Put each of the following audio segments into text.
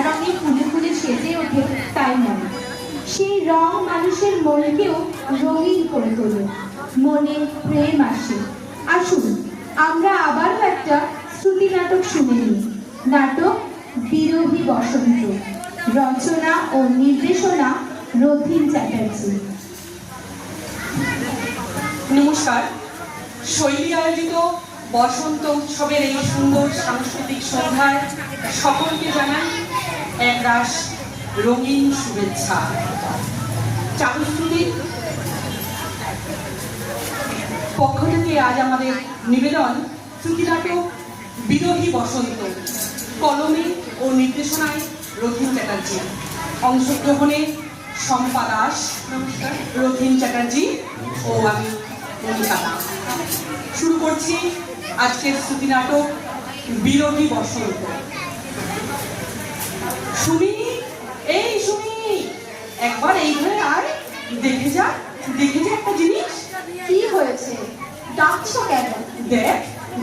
রঙে ফুলে ফুলে সেজে ওঠে তাই নয়, সেই রং মানুষের মনকেও রঙিন করে তোলে, মনে প্রেম আসে। আসুন আমরা আবারও একটা শ্রুতি নাটক শুনে নিই। নাটক বিরোহী বসন্ত, রচনা ও নির্দেশনা রথীন চ্যাটার্জি। নমস্কার। শৈলী আয়োজিত বসন্ত উৎসবের এই সুন্দর সাংস্কৃতিক সন্ধ্যায় সকলকে জানাই একরাশ রঙিন শুভেচ্ছা। চারুশ্রুতির পক্ষ থেকে আজ আমাদের নিবেদন শ্রুতি নাটক বিরোহী বসন্ত, কলমে ও নির্দেশনায় রথীন চ্যাটার্জি, অংশগ্রহণে শম্পা দাস, রথীন চ্যাটার্জি ও আমি মনিকা দাস। শুরু করছি আজকের শ্রুতি নাটক বিরোহী বসন্ত। সুমি, এই সুমি, একবার এই ঘরে আয়, দেখে যা একটা জিনিস। কি হয়েছে, ডাকছো কেন? দেখ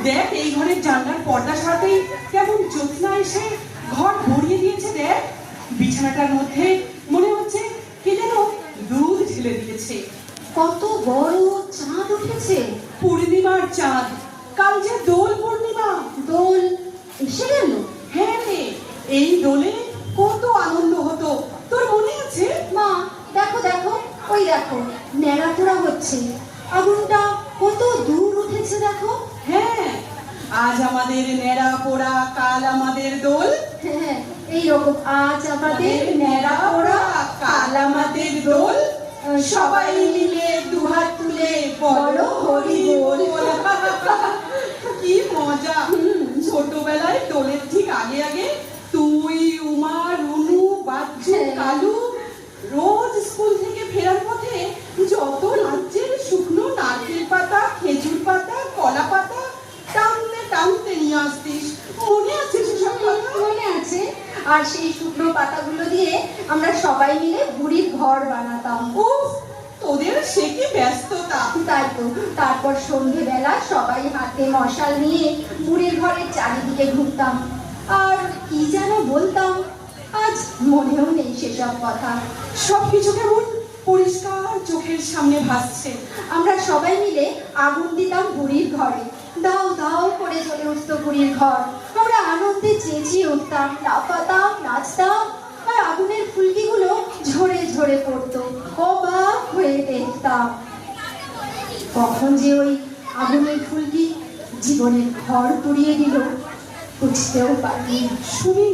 দেখ, এই ঘরের জানলার পর্দা সরাতেই কেমন জ্যোৎস্না এসে ঘর ভরিয়ে দিয়েছে। দেখ, বিছানাটার মধ্যে মনে হচ্ছে কে যেন দুধ ঢেলে দিয়েছে। কত বড় চাঁদ উঠেছে। পূর্ণিমার চাঁদ, কাল যে দোল পূর্ণিমা। দোল এসে গেল? হ্যাঁ রে, এই দোলে কত আনন্দ হতো, তোর মনে আছে? মা দেখো দেখো, ওই দেখো নেড়াপোড়া হচ্ছে, আগুনটা কত দূর উঠেছে দেখো। হ্যাঁ, আজ আমাদের নেড়া পোড়া, কাল আমাদের দোল। হ্যাঁ, এইরকম আজ আমাদের নেড়া পোড়া, কাল আমাদের দোল। সবাই মিলে দুহাত তুলে বলো হরি বল। কি মজা! ছোটবেলায় দোলের ঠিক আগে আগে তুই, উমা, রুনু, বাচ্চু, কালু রোজ স্কুল থেকে ফেরার পথে যত রাজ্যের শুকনো নারকেল পাতা, খেজুর পাতা, কলা পাতা টানতে টানতে নিয়ে আসতিস। মনে আছে সেসব কথা? মনে আছে। আর সেই শুকনো পাতাগুলো দিয়ে আমরা সবাই মিলে বুড়ির ঘর বানাতাম। উফ, তোদের সে কি ব্যস্ততা! তাই তো, তারপর সন্ধেবেলা সবাই হাতে মশাল নিয়ে বুড়ির ঘরের চারিদিকে ঘুরতাম আর কি যেন বলতাম, আজ মনেও নেই সেসব কথা। সবকিছু কেমন পরিষ্কার চোখের সামনে ভাসছে। আমরা সবাই মিলে আগুন দিতাম বুড়ির ঘরে, দাও দাও করে জ্বলে উঠত বুড়ির ঘর। আমরা আনন্দে চেঁচিয়ে উঠতাম, লাফাতাম, নাচতাম, আর আগুনের ফুলকিগুলো ঝরে ঝরে পড়তো। অবাক হয়ে দেখতাম কখন যে ওই আগুনের ফুলকি জীবনের ঘর পুড়িয়ে দিল বুঝতেও পারিনি। সুমি,